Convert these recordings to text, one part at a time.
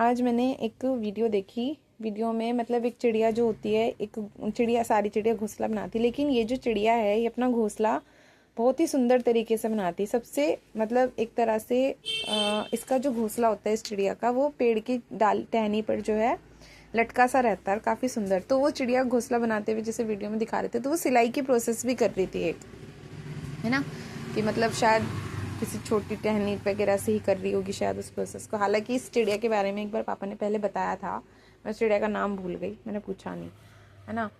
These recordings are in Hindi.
आज मैंने एक वीडियो देखी। वीडियो में मतलब एक चिड़िया जो होती है, एक चिड़िया, सारी चिड़िया घोंसला बनाती, लेकिन ये जो चिड़िया है ये अपना घोंसला बहुत ही सुंदर तरीके से बनाती। सबसे मतलब एक तरह से इसका जो घोंसला होता है इस चिड़िया का, वो पेड़ की डाल टहनी पर जो है लटका सा रहता है, काफ़ी सुंदर। तो वो चिड़िया घोंसला बनाते हुए जैसे वीडियो में दिखा रहे थे, तो वो सिलाई की प्रोसेस भी कर रही थी एक, है ना, कि मतलब शायद किसी छोटी टहनी वगैरह से ही कर रही होगी शायद उस प्रोसेस को। हालांकि इस चिड़िया के बारे में एक बार पापा ने पहले बताया था, मैं चिड़िया का नाम भूल गई, मैंने पूछा नहीं, है ना।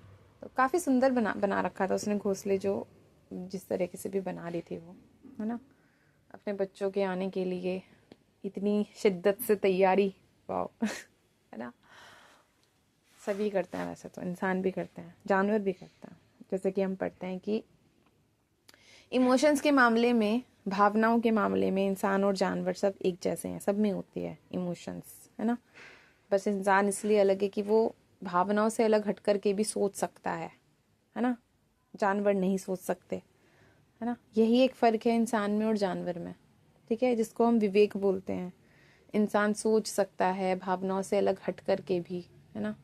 तो काफ़ी सुंदर बना रखा था उसने घोंसले, जो जिस तरीके से भी बना रही थी वो, है ना, अपने बच्चों के आने के लिए इतनी शिद्दत से तैयारी, वाह है ना। सभी करते हैं, वैसे तो इंसान भी करते हैं, जानवर भी करते हैं। जैसे कि हम पढ़ते हैं कि इमोशंस के मामले में, भावनाओं के मामले में इंसान और जानवर सब एक जैसे हैं, सब में होती है इमोशंस, है ना। बस इंसान इसलिए अलग है कि वो भावनाओं से अलग हट कर के भी सोच सकता है ना। जानवर नहीं सोच सकते, है ना। यही एक फ़र्क है इंसान में और जानवर में, ठीक है, जिसको हम विवेक बोलते हैं। इंसान सोच सकता है भावनाओं से अलग हट कर के भी, है ना,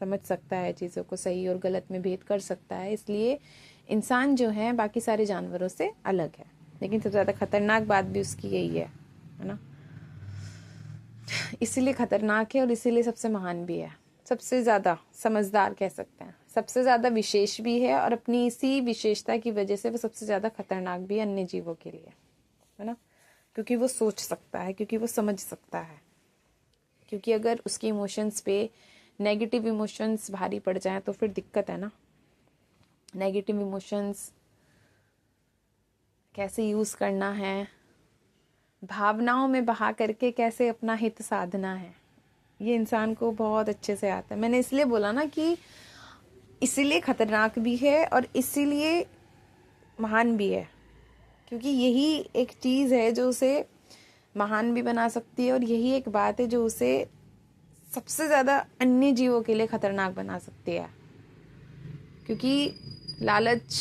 समझ सकता है चीज़ों को, सही और गलत में भेद कर सकता है। इसलिए इंसान जो है बाकी सारे जानवरों से अलग है। लेकिन सबसे ज़्यादा खतरनाक बात भी उसकी यही है ना। इसीलिए खतरनाक है और इसीलिए सबसे महान भी है, सबसे ज़्यादा समझदार कह सकते हैं, सबसे ज़्यादा विशेष भी है, और अपनी इसी विशेषता की वजह से वो सबसे ज़्यादा खतरनाक भी है अन्य जीवों के लिए, है ना। क्योंकि वो सोच सकता है, क्योंकि वो समझ सकता है, क्योंकि अगर उसके इमोशंस पे नेगेटिव इमोशंस भारी पड़ जाए तो फिर दिक्कत है ना। नेगेटिव इमोशंस कैसे यूज़ करना है, भावनाओं में बहा करके कैसे अपना हित साधना है, ये इंसान को बहुत अच्छे से आता है। मैंने इसलिए बोला ना कि इसीलिए खतरनाक भी है और इसीलिए महान भी है, क्योंकि यही एक चीज़ है जो उसे महान भी बना सकती है, और यही एक बात है जो उसे सबसे ज़्यादा अन्य जीवों के लिए खतरनाक बना सकती है। क्योंकि लालच,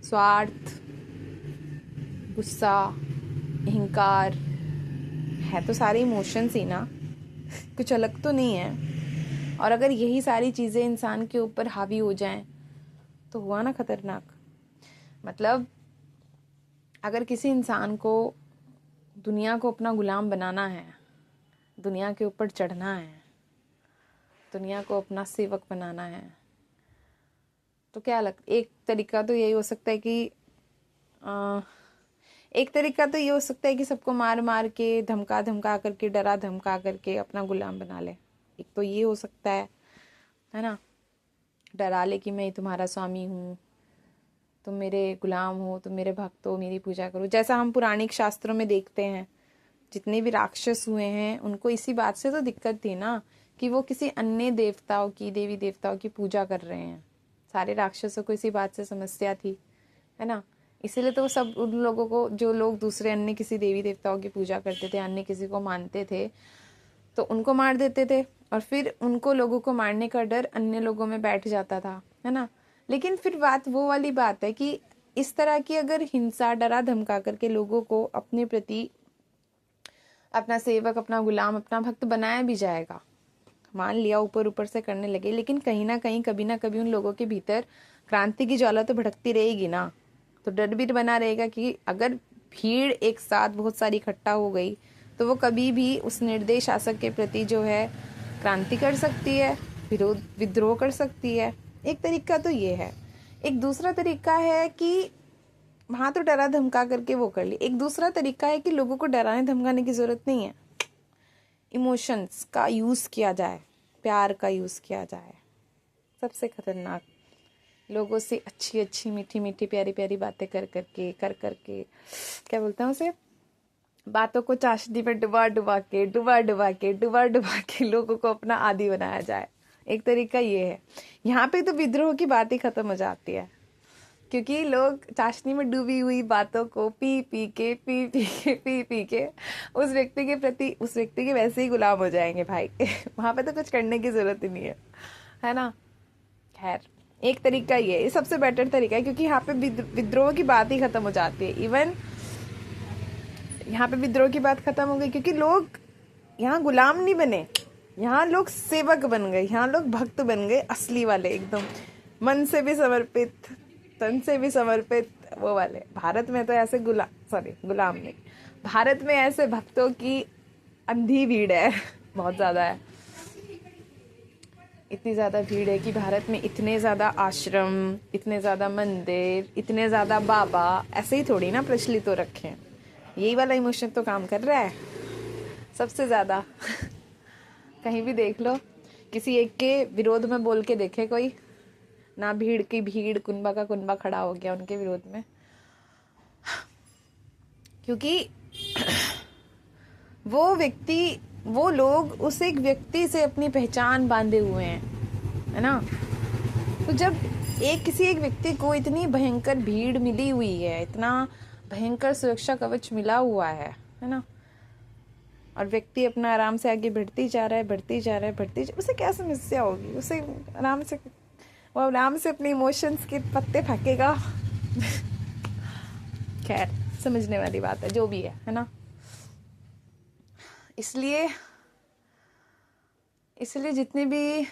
स्वार्थ, गुस्सा, अहंकार है तो सारे इमोशंस ही ना, कुछ अलग तो नहीं है। और अगर यही सारी चीज़ें इंसान के ऊपर हावी हो जाएं तो हुआ ना खतरनाक। मतलब अगर किसी इंसान को दुनिया को अपना गुलाम बनाना है, दुनिया के ऊपर चढ़ना है, दुनिया को अपना सेवक बनाना है, तो क्या एक तरीका तो यही हो सकता है कि एक तरीका तो ये हो सकता है कि सबको मार मार के, धमका धमका करके, डरा धमका करके अपना गुलाम बना ले। एक तो ये हो सकता है ना, डरा ले कि मैं तुम्हारा स्वामी हूँ, तुम मेरे गुलाम हो, तुम मेरे भक्त हो, मेरी पूजा करो। जैसा हम पुराणिक शास्त्रों में देखते हैं, जितने भी राक्षस हुए हैं उनको इसी बात से तो दिक्कत थी ना, कि वो किसी अन्य देवताओं की, देवी देवताओं की पूजा कर रहे हैं। सारे राक्षसों को इसी बात से समस्या थी, है ना। इसीलिए तो सब उन लोगों को, जो लोग दूसरे अन्य किसी देवी देवताओं की पूजा करते थे, अन्य किसी को मानते थे, तो उनको मार देते थे, और फिर उनको लोगों को मारने का डर अन्य लोगों में बैठ जाता था, है ना। लेकिन फिर बात वो वाली बात है कि इस तरह की अगर हिंसा, डरा धमका करके लोगों को अपने प्रति अपना सेवक, अपना गुलाम, अपना भक्त बनाया भी जाएगा, मान लिया ऊपर ऊपर से करने लगे, लेकिन कहीं ना कहीं, कभी ना कभी उन लोगों के भीतर क्रांति की ज्वाला तो भड़कती रहेगी ना। तो डर भी बना रहेगा कि अगर भीड़ एक साथ बहुत सारी इकट्ठा हो गई तो वो कभी भी उस निर्दयी शासक के प्रति जो है क्रांति कर सकती है, विरोध, विद्रोह कर सकती है। एक तरीका तो ये है। एक दूसरा तरीका है कि वहाँ तो डरा धमका करके वो कर ली। एक दूसरा तरीका है कि लोगों को डराने धमकाने की ज़रूरत नहीं है, इमोशंस का यूज़ किया जाए, प्यार का यूज़ किया जाए। सबसे खतरनाक, लोगों से अच्छी अच्छी, मीठी मीठी, प्यारी प्यारी बातें कर करके, क्या बोलते हैं उसे, बातों को चाशनी में डुबा डुबा के लोगों को अपना आदी बनाया जाए। एक तरीका ये है। यहाँ पे तो विद्रोह की बात ही खत्म हो जाती है, क्योंकि लोग चाशनी में डूबी हुई बातों को पी पी के उस व्यक्ति के प्रति, उस व्यक्ति के वैसे ही गुलाम हो जाएंगे भाई वहाँ पे तो कुछ करने की जरूरत ही नहीं है ना। खैर, एक तरीका ये सबसे बेटर तरीका है, क्योंकि यहाँ पे विद्रोह की बात ही खत्म हो जाती है। इवन यहाँ पे विद्रोह की बात खत्म हो गई, क्योंकि लोग यहाँ गुलाम नहीं बने, यहाँ लोग सेवक बन गए, यहाँ लोग भक्त बन गए, असली वाले एकदम, मन से भी समर्पित, तन से भी समर्पित, वो वाले। भारत में तो ऐसे गुलाम नहीं, भारत में ऐसे भक्तों की अंधी भीड़ है, बहुत ज़्यादा है। इतनी ज़्यादा भीड़ है कि भारत में इतने ज़्यादा आश्रम, इतने ज़्यादा मंदिर, इतने ज़्यादा बाबा ऐसे ही थोड़ी ना प्रचलित हो रखे हैं। यही वाला इमोशन तो काम कर रहा है सबसे ज़्यादा। कहीं भी देख लो, किसी एक के विरोध में बोल के देखे कोई ना, भीड़ की भीड़, कुनबा का कुनबा खड़ा हो गया उनके विरोध में, क्योंकि वो लोग उस एक व्यक्ति से अपनी पहचान बांधे हुए हैं, है ना। तो जब किसी एक व्यक्ति को इतनी भयंकर भीड़ मिली हुई है, इतना भयंकर सुरक्षा कवच मिला हुआ है ना, और व्यक्ति अपना आराम से आगे बढ़ती जा रहा है, उसे क्या समस्या होगी? उसे आराम से अपने इमोशंस के पत्ते फेंकेगा। खैर, समझने वाली बात है, जो भी है ना। इसलिए जितने भी